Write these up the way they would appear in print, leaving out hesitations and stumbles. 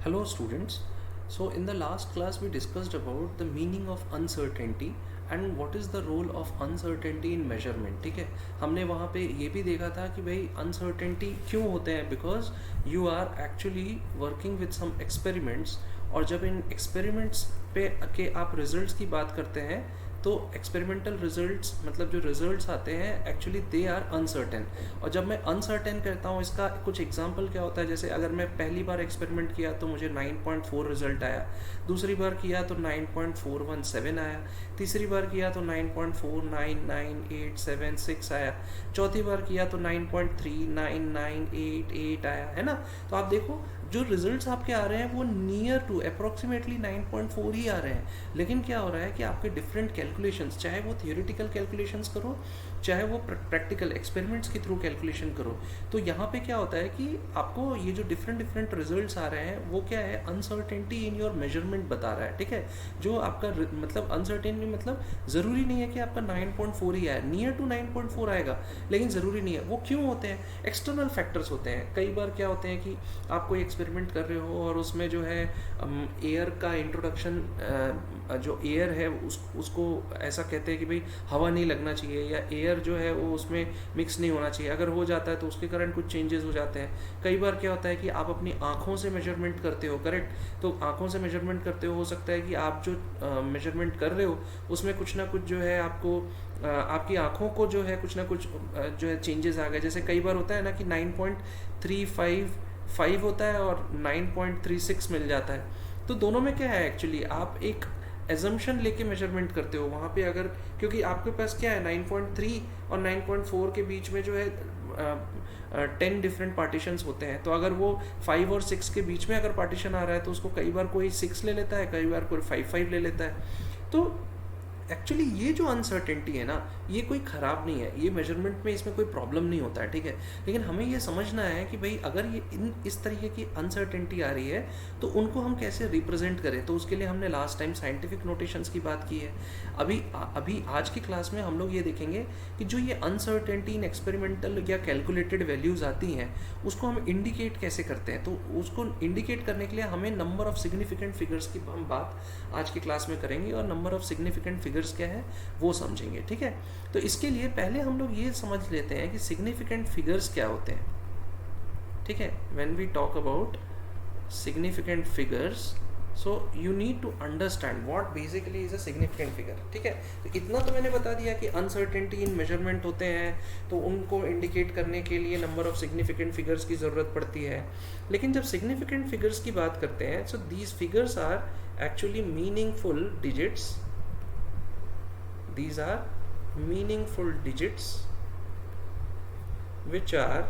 Hello students. So in the last class we discussed about the meaning of uncertainty and what is the role of uncertainty in measurement. ठीक है, हमने वहाँ पे ये भी देखा था कि भाई uncertainty क्यों होते हैं, because you are actually working with some experiments, और जब इन experiments पे के आप results की बात करते हैं तो एक्सपेरिमेंटल रिजल्ट्स मतलब जो रिजल्ट्स आते हैं एक्चुअली दे आर अनसर्टेन। और जब मैं अनसर्टेन कहता हूँ इसका कुछ एग्जांपल क्या होता है, जैसे अगर मैं पहली बार एक्सपेरिमेंट किया तो मुझे 9.4 रिजल्ट आया, दूसरी बार किया तो 9.417 आया, तीसरी बार किया तो 9.499876 आया, चौथी बार किया तो 9.399888 आया, है ना। तो आप देखो जो रिजल्ट्स आपके आ रहे हैं वो नियर टू अप्रोक्सीमेटली 9.4 ही आ रहे हैं, लेकिन क्या हो रहा है कि आपके डिफरेंट कैलकुलेशंस, चाहे वो थियोरेटिकल कैलकुलेशंस करो चाहे वो प्रैक्टिकल एक्सपेरिमेंट्स के थ्रू कैलकुलेशन करो, तो यहाँ पे क्या होता है कि आपको ये जो डिफरेंट रिजल्ट्स आ रहे हैं वो क्या है, अनसर्टेनिटी इन योर मेजरमेंट बता रहा है। ठीक है, जो आपका मतलब अनसर्टेनिटी मतलब ज़रूरी नहीं है कि आपका 9.4 ही आए, नियर टू 9.4 आएगा, लेकिन ज़रूरी नहीं है। वो क्यों होते हैं, एक्सटर्नल फैक्टर्स होते हैं। कई बार क्या होते हैं कि आप कोई एक्सपेरिमेंट कर रहे हो और उसमें जो है एयर का इंट्रोडक्शन, जो एयर है उसको ऐसा कहते हैं कि भाई हवा नहीं लगना चाहिए या एयर जो है वो उसमें मिक्स नहीं होना चाहिए, अगर हो जाता है तो उसके कारण कुछ चेंजेस हो जाते हैं। कई बार क्या होता है कि आप अपनी आँखों से मेजरमेंट करते हो, करेक्ट, तो आँखों से मेजरमेंट करते हो सकता है कि आप जो मेजरमेंट कर रहे हो उसमें कुछ ना कुछ जो है आपको आपकी आँखों को जो है कुछ ना कुछ जो है चेंजेस आ गए। जैसे कई बार होता है ना कि 9.355 होता है और 9.36 मिल जाता है, तो दोनों में क्या है, एक्चुअली आप एक एजम्पशन लेके मेजरमेंट करते हो वहाँ पे, अगर क्योंकि आपके पास क्या है 9.3 और 9.4 के बीच में जो है 10 डिफरेंट पार्टीशंस होते हैं, तो अगर वो 5 और 6 के बीच में अगर पार्टीशन आ रहा है तो उसको कई बार कोई 6 ले लेता है, कई बार कोई 5 ले लेता है। तो एक्चुअली ये जो अनसर्टेनिटी है ना ये कोई ख़राब नहीं है, ये मेजरमेंट में इसमें कोई प्रॉब्लम नहीं होता है, ठीक है। लेकिन हमें ये समझना है कि भाई अगर ये इस तरीके की अनसर्टेनिटी आ रही है तो उनको हम कैसे रिप्रेजेंट करें, तो उसके लिए हमने लास्ट टाइम साइंटिफिक नोटेशंस की बात की है। अभी आज की क्लास में हम लोग ये देखेंगे कि जो ये अनसर्टेनिटी इन एक्सपेरिमेंटल या कैलकुलेटेड वैल्यूज़ आती हैं उसको हम इंडिकेट कैसे करते हैं। तो उसको इंडिकेट करने के लिए हमें नंबर ऑफ सिग्निफिकेंट फिगर्स की हम बात आज की क्लास में करेंगे और नंबर ऑफ सिग्निफिकेंट फिगर्स क्या है वो समझेंगे, ठीक है। तो इसके लिए पहले हम लोग ये समझ लेते हैं कि सिग्निफिकेंट फिगर्स क्या होते हैं, ठीक है। When we talk about significant figures, so you need to understand what basically is a significant figure, ठीक है। तो इतना तो मैंने बता दिया कि अनसर्टेनिटी इन मेजरमेंट होते हैं तो उनको इंडिकेट करने के लिए नंबर ऑफ सिग्निफिकेंट फिगर्स की ज़रूरत पड़ती है। लेकिन जब सिग्निफिकेंट फिगर्स की बात करते हैं, so these figures are actually meaningful digits, these are meaningful digits which are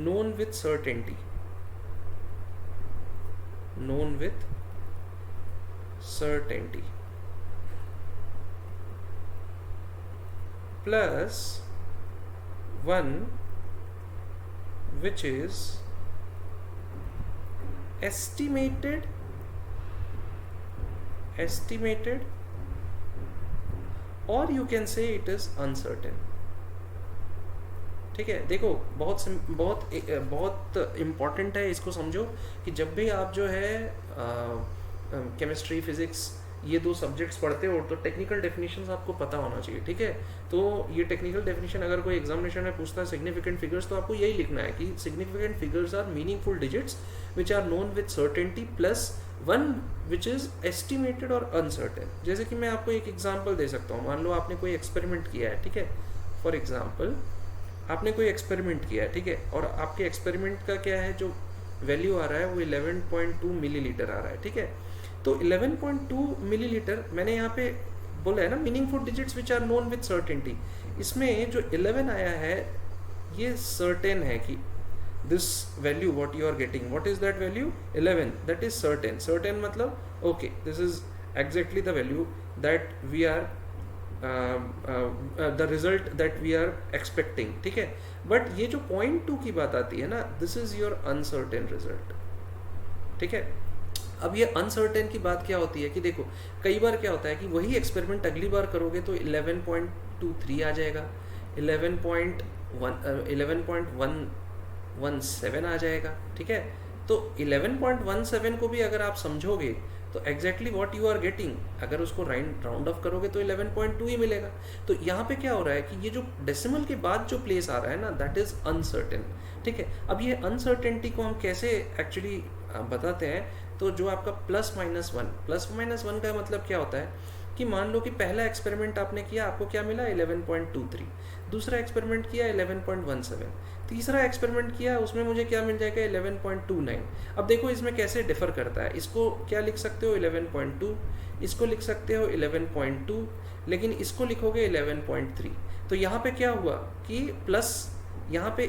known with certainty, plus one which is estimated or you can say it is uncertain, ठीक है। देखो बहुत इम्पॉर्टेंट है, इसको समझो कि जब भी आप जो है केमिस्ट्री फिजिक्स ये दो सब्जेक्ट्स पढ़ते हो तो टेक्निकल डेफिनेशंस आपको पता होना चाहिए, ठीक है। तो ये टेक्निकल डेफिनेशन अगर कोई एग्जामिनेशन में पूछता है सिग्निफिकेंट फिगर्स, तो आपको यही लिखना है कि significant figures are meaningful digits which are known with certainty plus one which is estimated or uncertain. जैसे कि मैं आपको एक एग्जाम्पल दे सकता हूँ, मान लो आपने कोई एक्सपेरिमेंट किया है, ठीक है। फॉर एग्जाम्पल आपने कोई एक्सपेरिमेंट किया है, ठीक है, और आपके एक्सपेरिमेंट का क्या है जो वैल्यू आ रहा है वो 11.2 मिलीलीटर आ रहा है, ठीक है। तो 11.2 मिलीलीटर मैंने यहाँ पे बोला है ना meaningful digits which are known with certainty, इसमें जो 11 आया है ये सर्टेन है कि this value what you are getting, what is that value, 11, that is certain मतलब okay this is exactly the value that we are the result that we are expecting, ठीक है। बट ये जो 0.2 की बात आती है ना, this is your uncertain result, ठीक है। अब ये अनसर्टेन की बात क्या होती है कि देखो कई बार क्या होता है कि वही एक्सपेरिमेंट अगली बार करोगे तो 11.23 आ जाएगा, 11.1 11.17 आ जाएगा, ठीक है। तो 11.17 को भी अगर आप समझोगे तो exactly what you are getting, अगर उसको राउंड ऑफ करोगे तो 11.2 ही मिलेगा। तो यहाँ पे क्या हो रहा है कि ये जो डेसिमल के बाद जो प्लेस आ रहा है ना, दैट इज अनसर्टेन, ठीक है। अब ये अनसर्टेनिटी को हम कैसे एक्चुअली बताते हैं, तो जो आपका +-1 का मतलब क्या होता है कि मान लो कि पहला एक्सपेरिमेंट आपने किया, आपको क्या मिला 11.23, दूसरा एक्सपेरिमेंट किया 11.17, तीसरा एक्सपेरिमेंट किया उसमें मुझे क्या मिल जाएगा 11.29। अब देखो इसमें कैसे डिफर करता है, इसको क्या लिख सकते हो 11.2, इसको लिख सकते हो 11.2, लेकिन इसको लिखोगे 11.3। तो यहाँ पे क्या हुआ कि यहाँ पे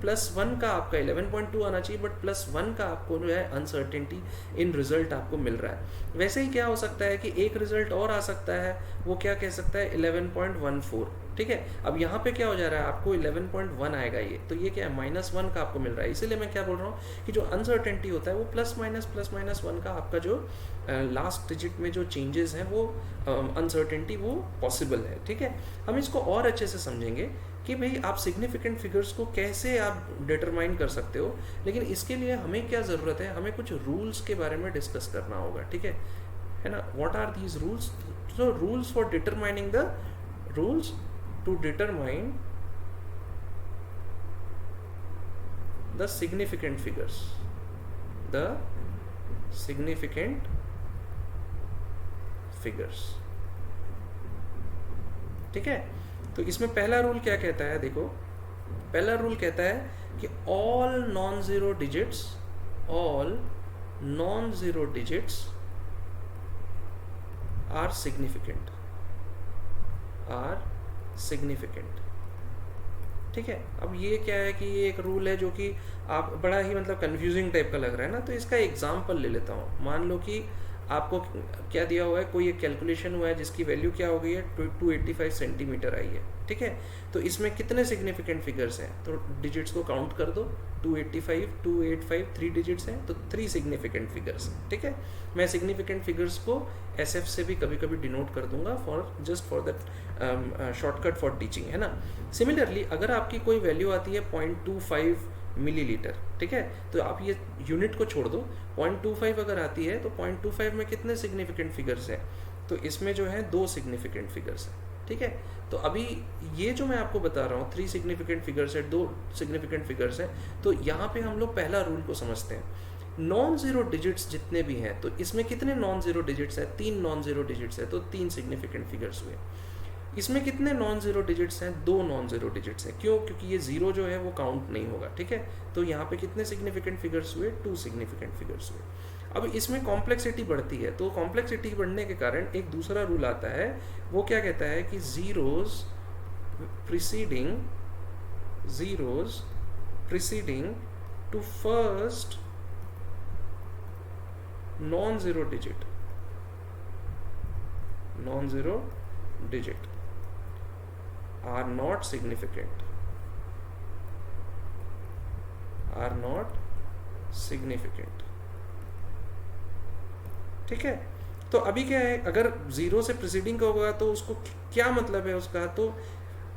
+1 का आपका 11.2 आना चाहिए, बट +1 का आपको जो है अनसर्टेनिटी इन रिजल्ट आपको मिल रहा है। वैसे ही क्या हो सकता है कि एक रिजल्ट और आ सकता है, वो क्या कह सकता है 11.14, ठीक है। अब यहाँ पे क्या हो जा रहा है, आपको 11.1 आएगा ये, तो ये क्या है -1 का आपको मिल रहा है। इसीलिए मैं क्या बोल रहा हूँ कि जो अनसर्टेनिटी होता है वो +-1 का आपका जो लास्ट डिजिट में जो चेंजेस हैं वो अनसर्टेनिटी वो पॉसिबल है, ठीक है। हम इसको और अच्छे से समझेंगे कि भाई आप सिग्निफिकेंट फिगर्स को कैसे आप डिटरमाइन कर सकते हो, लेकिन इसके लिए हमें क्या ज़रूरत है, हमें कुछ रूल्स के बारे में डिस्कस करना होगा, ठीक है ना। What are these rules? So rules for determining the rules to determine the significant figures, ठीक है। तो इसमें पहला रूल क्या कहता है, देखो पहला रूल कहता है कि all non zero digits are significant, ठीक है। अब ये क्या है कि ये एक रूल है जो कि आप बड़ा ही मतलब कंफ्यूजिंग टाइप का लग रहा है ना, तो इसका एग्जांपल ले लेता हूँ। मान लो कि आपको क्या दिया हुआ है, कोई एक कैलकुलेशन हुआ है जिसकी वैल्यू क्या हो गई है 285 सेंटीमीटर आई है, ठीक है। तो इसमें कितने सिग्निफिकेंट फिगर्स हैं, तो डिजिट्स को काउंट कर दो, 285 3 डिजिट्स हैं, तो 3 सिग्निफिकेंट फिगर्स हैं, ठीक है। मैं सिग्निफिकेंट फिगर्स को SF से भी कभी कभी डिनोट कर दूंगा for that shortcut for teaching, है ना। सिमिलरली अगर आपकी कोई वैल्यू आती है 0.25 मिलीलीटर, ठीक है, तो आप ये यूनिट को छोड़ दो, 0.25 अगर आती है तो 0.25 में कितने सिग्निफिकेंट फिगर्स हैं, तो इसमें जो है 2 सिग्निफिकेंट फिगर्स हैं, ठीक है। तो अभी ये जो मैं आपको बता रहा हूँ 3 सिग्निफिकेंट फिगर्स है, 2 सिग्निफिकेंट फिगर्स हैं, तो यहाँ पे हम लोग पहला रूल को समझते हैं। नॉन जीरो डिजिट्स जितने भी हैं, तो इसमें कितने नॉन जीरो डिजिट्स हैं, 3 नॉन जीरो डिजिट्स है, तो 3 सिग्निफिकेंट फिगर्स हुए। इसमें कितने नॉन जीरो डिजिट्स हैं, 2 नॉन जीरो डिजिट्स हैं, क्यों, क्योंकि ये जीरो जो है वो काउंट नहीं होगा, ठीक है। तो यहाँ पे कितने सिग्निफिकेंट फिगर्स हुए, 2 सिग्निफिकेंट फिगर्स हुए। अब इसमें कॉम्प्लेक्सिटी बढ़ती है, तो कॉम्प्लेक्सिटी बढ़ने के कारण एक दूसरा रूल आता है, वो क्या कहता है कि zeros preceding to first non zero digit are not significant, ठीक है। तो अभी क्या है, अगर जीरो से प्रीसीडिंग का होगा तो उसको क्या मतलब है उसका, तो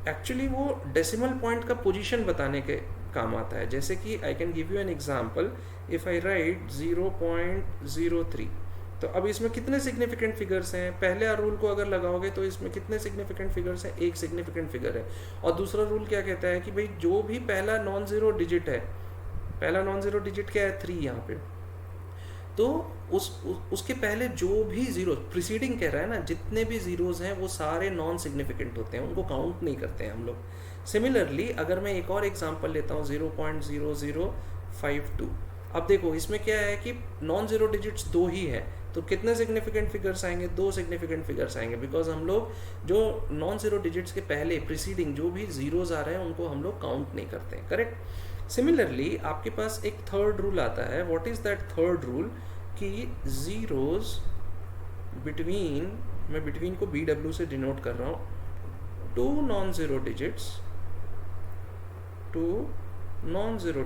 एक्चुअली वो डेसिमल पॉइंट का पोजीशन बताने के काम आता है। जैसे कि I can give you an example, if I right 0.03, तो अब इसमें कितने सिग्निफिकेंट फिगर्स हैं, पहले रूल को अगर लगाओगे तो इसमें कितने सिग्निफिकेंट फिगर्स हैं, 1 सिग्निफिकेंट फिगर है। और दूसरा रूल क्या कहता है कि भाई जो भी पहला नॉन जीरो डिजिट है, पहला नॉन जीरो डिजिट क्या है 3 यहाँ पे, तो उसके पहले जो भी जीरो प्रीसीडिंग कह रहा है ना, जितने भी जीरोज हैं वो सारे नॉन सिग्निफिकेंट होते हैं, उनको काउंट नहीं करते हैं हम लोग। सिमिलरली अगर मैं एक और एग्जांपल लेता हूँ 0.0052, अब देखो इसमें क्या है कि नॉन जीरो डिजिट्स 2 ही है, तो कितने सिग्निफिकेंट फिगर्स आएंगे, 2 सिग्निफिकेंट फिगर्स आएंगे, बिकॉज हम लोग जो नॉन जीरो डिजिट्स के पहले प्रीसीडिंग जो भी जीरोज आ रहे हैं उनको हम लोग काउंट नहीं करते हैं, करेक्ट। सिमिलरली आपके पास एक थर्ड रूल आता है, what is that third rule, कि जीरोज बिटवीन, मैं बिटवीन को BW से डिनोट कर रहा हूँ, 2 non zero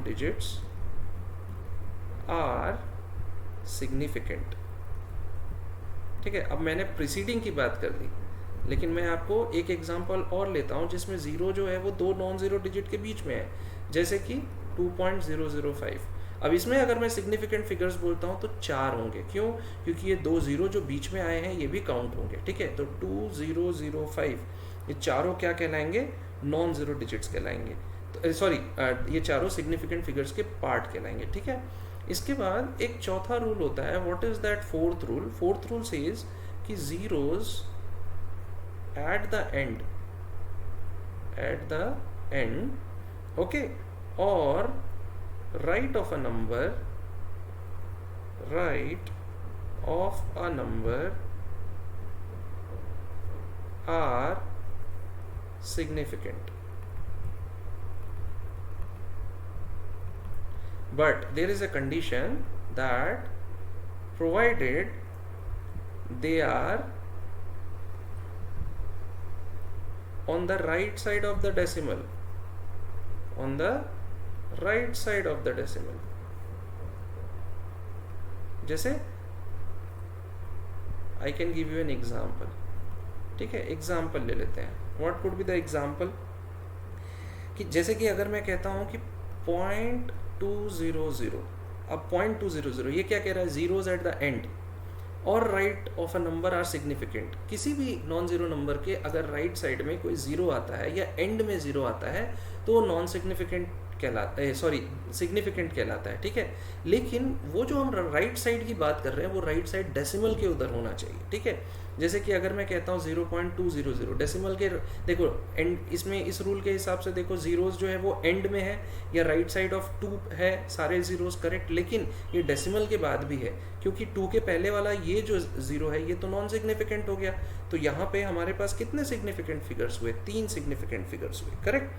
digits are significant, ठीक है। अब मैंने प्रीसीडिंग की बात कर दी, लेकिन मैं आपको एक एग्जांपल और लेता हूं जिसमें जीरो जो है वो 2 नॉन जीरो डिजिट के बीच में है। जैसे कि 2.005। अब इसमें अगर मैं सिग्निफिकेंट फिगर्स बोलता हूँ तो 4 होंगे, क्यों? क्योंकि ये 2 0 जो बीच में आए हैं ये भी काउंट होंगे, ठीक है। तो 2005 ये चारों क्या कहलाएंगे? नॉन ज़ीरो डिजिट्स कहलाएंगे। तो सॉरी, ये चारों सिग्निफिकेंट फिगर्स के पार्ट कहलाएंगे, ठीक है। इसके बाद एक चौथा रूल होता है, what is that fourth rule? Fourth rule says कि zeros at the end, okay, और right of a number are significant, but there is a condition that provided they are on the right side of the decimal, on the right side of the decimal। जैसे I can give you an example, ठीक है। Example ले लेते हैं। What could be the example? कि जैसे कि अगर मैं कहता हूँ कि 0.200, अब 0.200 ये क्या कह रहा है? Zeros at the end or right of a number are significant. किसी भी नॉन ज़ीरो नंबर के अगर राइट साइड में कोई ज़ीरो आता है या एंड में ज़ीरो आता है तो वो नॉन सिग्निफिकेंट कहलाता है, सॉरी सिग्निफिकेंट कहलाता है, ठीक है। लेकिन वो जो हम राइट साइड की बात कर रहे हैं वो राइट साइड डेसिमल के उधर होना चाहिए, ठीक है। जैसे कि अगर मैं कहता हूँ 0.200 डेसिमल के, देखो एंड इसमें इस रूल के हिसाब से देखो ज़ीरोज़ जो है वो एंड में है या राइट साइड ऑफ 2 है, सारे ज़ीरोज़ करेक्ट, लेकिन ये डेसिमल के बाद भी है क्योंकि 2 के पहले वाला ये जो ज़ीरो है ये तो नॉन सिग्निफिकेंट हो गया। तो यहाँ पे हमारे पास कितने सिग्निफिकेंट फिगर्स हुए? 3 सिग्निफिकेंट फिगर्स हुए, करेक्ट।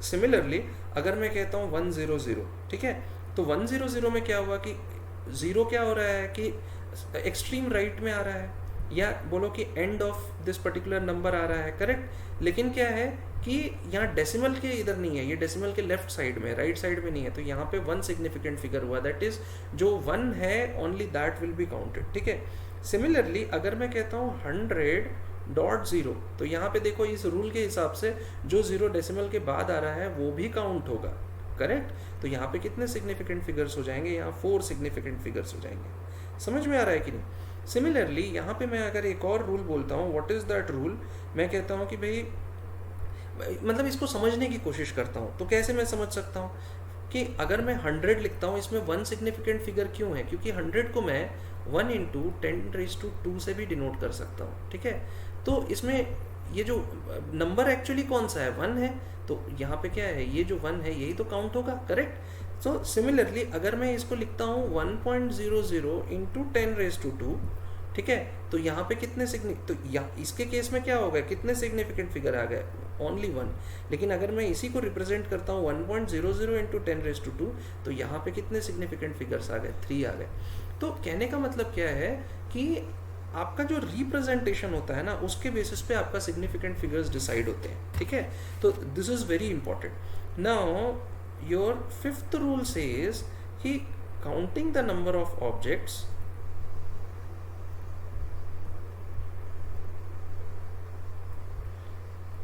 सिमिलरली अगर मैं कहता हूँ 100, ठीक है, तो 100 में क्या हुआ कि ज़ीरो क्या हो रहा है कि एक्सट्रीम राइट में आ रहा है, या बोलो कि end of this particular number आ रहा है, करेक्ट। लेकिन क्या है कि यहाँ डेसिमल के इधर नहीं है, ये डेसिमल के लेफ्ट साइड में, राइट साइड में नहीं है। तो यहाँ पे 1 सिग्निफिकेंट फिगर हुआ, दैट इज जो 1 है only that will be counted, ठीक है। सिमिलरली अगर मैं कहता हूँ 100.0, तो यहाँ पे देखो इस रूल के हिसाब से जो 0 डेसिमल के बाद आ रहा है वो भी काउंट होगा, करेक्ट। तो यहाँ पे कितने सिग्निफिकेंट फिगर्स हो जाएंगे? यहाँ 4 सिग्निफिकेंट फिगर्स हो जाएंगे। समझ में आ रहा है कि नहीं? सिमिलरली यहाँ पे मैं अगर एक और रूल बोलता हूँ, व्हाट इज़ दैट रूल? मैं कहता हूँ कि भाई, मतलब इसको समझने की कोशिश करता हूँ। तो कैसे मैं समझ सकता हूँ कि अगर मैं 100 लिखता हूँ इसमें 1 सिग्निफिकेंट फिगर क्यों है? क्योंकि 100 को मैं 1 × 10⁻² से भी डिनोट कर सकता हूँ, ठीक है। तो इसमें ये जो नंबर एक्चुअली कौन सा है? 1 है। तो यहाँ पे क्या है? ये जो 1 है यही तो काउंट होगा, करेक्ट। सो सिमिलरली अगर मैं इसको लिखता हूँ 1.00 × 10⁻², ठीक है, तो यहाँ पे कितने तो इसके केस में क्या होगा? कितने सिग्निफिकेंट फिगर आ गए? ओनली 1। लेकिन अगर मैं इसी को रिप्रेजेंट करता हूँ 1.00 × 10⁻², तो यहाँ पे कितने सिग्निफिकेंट फिगर्स आ गए? 3 आ गए। तो कहने का मतलब क्या है कि आपका जो रिप्रेजेंटेशन होता है ना, उसके बेसिस पे आपका सिग्निफिकेंट फिगर्स डिसाइड होते हैं, ठीक है। तो this is very important. Now your 5th rule says कि counting the number of objects,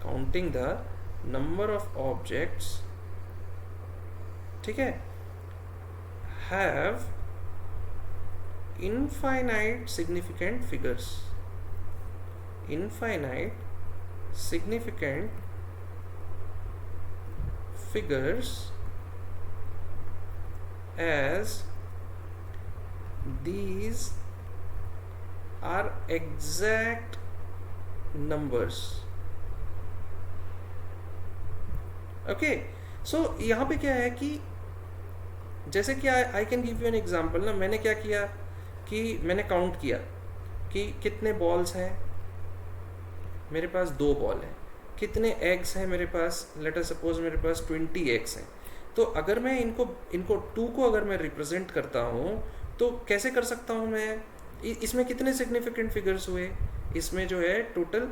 counting the number of objects, ठीक है, have infinite significant figures, infinite significant figures, as these are exact numbers, okay। so यहाँ पे क्या है कि जैसे कि I can give you an example ना। मैंने क्या किया कि मैंने काउंट किया कि कितने बॉल्स हैं मेरे पास, 2 बॉल हैं। कितने एग्स हैं मेरे पास? लेट अस सपोज मेरे पास 20 एग्स हैं। तो अगर मैं इनको 2 को अगर मैं रिप्रेजेंट करता हूँ तो कैसे कर सकता हूँ मैं? इसमें कितने सिग्निफिकेंट फिगर्स हुए? इसमें जो है टोटल,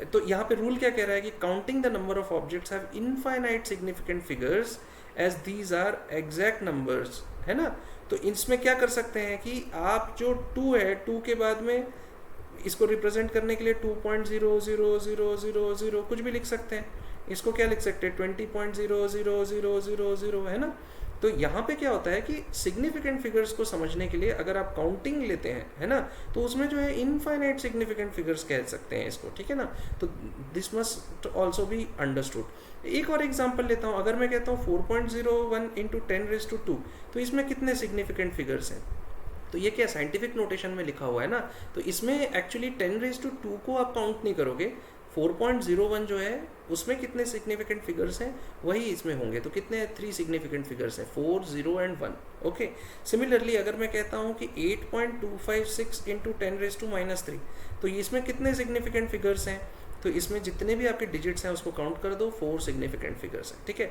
तो यहाँ पे रूल क्या कह रहा है कि counting the number of objects have infinite significant figures as these are exact numbers, है ना। तो इसमें क्या कर सकते हैं कि आप जो 2 है, 2 के बाद में इसको रिप्रेजेंट करने के लिए 2.0000 कुछ भी लिख सकते हैं, इसको क्या लिख सकते हैं 20.00000 है ना। तो यहाँ पे क्या होता है कि सिग्निफिकेंट फिगर्स को समझने के लिए अगर आप काउंटिंग लेते हैं, है ना, तो उसमें जो है इनफाइनाइट सिग्निफिकेंट फिगर्स कह सकते हैं इसको, ठीक है ना। तो this must also be understood. एक और एग्जांपल लेता हूँ, अगर मैं कहता हूँ 4.01 इंटू 10⁻², तो इसमें कितने सिग्निफिकेंट फिगर्स हैं। तो ये क्या साइंटिफिक नोटेशन में लिखा हुआ है ना, तो इसमें एक्चुअली 10⁻² को आप काउंट नहीं करोगे, 4.01 जो है उसमें कितने सिग्निफिकेंट फिगर्स हैं वही इसमें होंगे। तो कितने 3 सिग्निफिकेंट फिगर्स हैं, 4, 0 एंड 1। ओके, सिमिलरली अगर मैं कहता हूँ कि 8.256 इंटू 10⁻⁻3, तो इसमें कितने सिग्निफिकेंट फिगर्स हैं, तो इसमें जितने भी आपके डिजिट्स हैं उसको काउंट कर दो, 4 सिग्निफिकेंट फिगर्स हैं, ठीक है।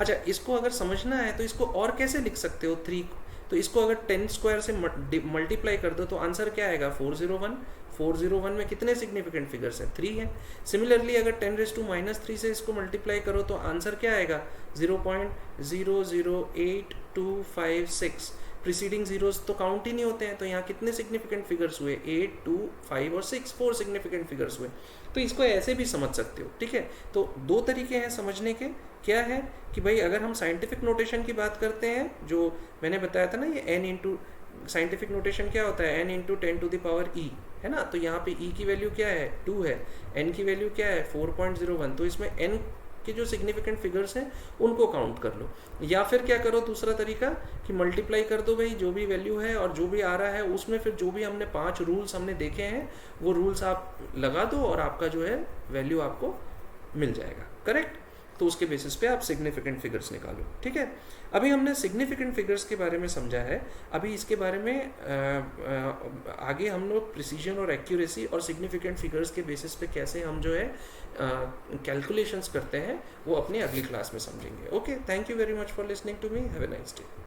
अच्छा, इसको अगर समझना है तो इसको और कैसे लिख सकते हो 3, तो इसको अगर 10 स्क्वायर से मल्टीप्लाई कर दो तो आंसर क्या आएगा 401। 401 में कितने सिग्निफिकेंट फिगर्स हैं, 3 है। सिमिलरली अगर 10⁻³ से इसको मल्टीप्लाई करो तो आंसर क्या आएगा 0.008256। प्रीसीडिंग जीरोस तो काउंट ही नहीं होते हैं, तो यहाँ कितने सिग्निफिकेंट फिगर्स हुए 8, 2, 5 और 6, 4 सिग्निफिकेंट फिगर्स हुए। तो इसको ऐसे भी समझ सकते हो, ठीक है। तो 2 तरीके हैं समझने के। क्या है कि भाई अगर हम साइंटिफिक नोटेशन की बात करते हैं, जो मैंने बताया था ना, ये n इंटू साइंटिफिक नोटेशन क्या होता है n इंटू 10⁻E है ना। तो यहाँ पे e की वैल्यू क्या है 2 है, n की वैल्यू क्या है 4.01, तो इसमें n के जो सिग्निफिकेंट फिगर्स हैं उनको काउंट कर लो। या फिर क्या करो दूसरा तरीका कि मल्टीप्लाई कर दो भाई जो भी वैल्यू है और जो भी आ रहा है उसमें फिर जो भी हमने 5 रूल्स हमने देखे हैं वो रूल्स आप लगा दो और आपका जो है वैल्यू आपको मिल जाएगा, करेक्ट। तो उसके बेसिस पे आप सिग्निफिकेंट फिगर्स निकालो, ठीक है। अभी हमने सिग्निफिकेंट फिगर्स के बारे में समझा है, अभी इसके बारे में आगे हम लोग प्रिसीजन और एक्यूरेसी और सिग्निफिकेंट फिगर्स के बेसिस पे कैसे हम जो है कैलकुलेशंस करते हैं वो अपनी अगली क्लास में समझेंगे। Okay, thank you very much for listening to me, have a nice day.